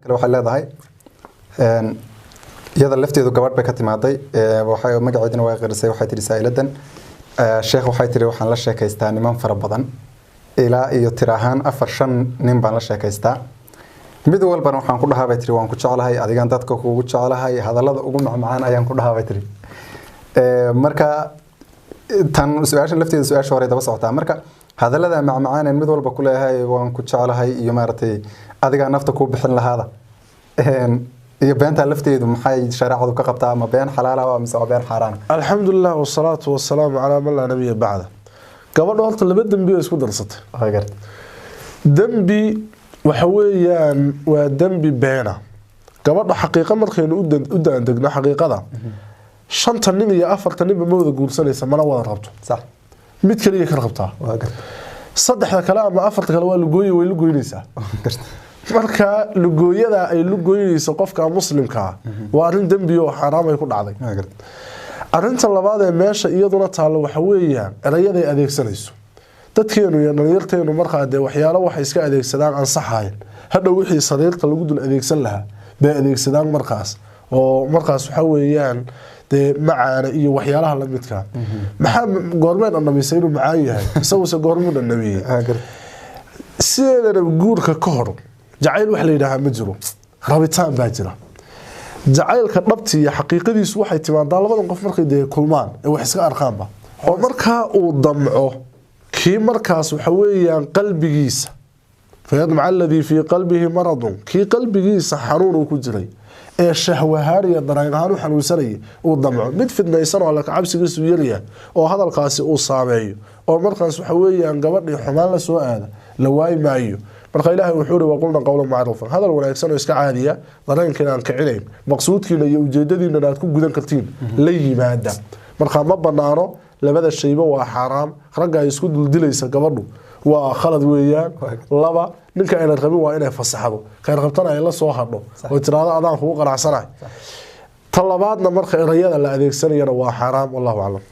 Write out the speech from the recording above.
kale waxay leedahay iyada lafteedu gabadh bay ka timaaday waxay magaceedina way qirisay waxay tiri saa'iladan sheekh waxay tiri waxaan la sheekaystaa niman fara badan ilaa iyo tirahaan 4-5 nin baan la sheekaystaa mid walbana waxaan ku dhahaa bay tiri waan ku jecelahay adigan dadka kuugu jecelahay hadallada ugu macmacaan ayaan ku dhahaa bay tiri marka tan su'aashan lafteedu su'aasha hore daba socotaa marka hadallada macmacaan mid walba ku leeyahay waan ku jecelahay iyo maartay adiga nafta ku bixin lahaada iyo beenta lafteedu maxay shariicadu ka qabtaa ama been xalaal ah ama been xaraan alxamdulillah wassalatu wassalamu ala man la nabiyya ba'da gabadhu horta laba dambi isku darsatay dambi waxa weeyaan waa dambi beena gabadha xaqiiqo markaynu u daandegno xaqiiqada 5 nin iyo 4 nin ma wada guursanaysa mana wada rabto sax mid kaliya ka rabtaa saddexda kale ama 4 kale waa lugooyay way lugoynaysaa marka lugooyada ay lugoynayso qofka muslimka waa arin dambi oo xaraam ay ku dhacday arinta labaad ee meesha iyaduna taalo waxa weeyaan erayada ay adeegsanayso dadkeenu iyo dhalinyarteenu markaa de waxyaalo waxay iska adeegsadaan ansaxayn hadhow wixii sariirta lagu dul adeegsan lahaa bay adeegsadaan markaas oo markaas waxa weeyaan de macaana iyo waxyaalaha la midka maxaa goormeen annabiyay inuu macaan yahay isagoo goormuu annabiyay sideedana guurka ka hor jacayl wax la yiraahdo ma jiro rabitaan baa jira jacaylka dhabti iyo xaqiiqadiisu waxay timaadaa labadan qof markay de kulmaan ee wax iska arkaanba oo marka uu damco kii markaas waxa weeyaan qalbigiisa فيطمع الذي في قلبه مرض كي قلبه حنون وكجري ee shahwahaariya dareenaanu xanuunsanay uu damco mid fidnaysan oo la cabsigiisu yariya oo hadalkaasi uu saameeyo oo markaas waxa weeyaan gabadhii xumaan la soo aada la waay maayo marka ilaahay wuxuu ri waqulna qawlan ma'ruufan hadal wanaagsan oo iska caadiya dareenkina aan ka cinayn maqsuudkiina iyo ujeedadiina aad ku gudan kartiin la yimaada marka ma banaano labada shayba waa xaraam ragga isku duldilaysa gabadhu waa khalad weeyaan laba ninka ay rabin waa inay fasaxdo kay rabtana ay la soo hadho oo tiraado adaan ku qanacsanahay talabaadna marka erayada la adeegsanayna waa xaraam wallahu a'lam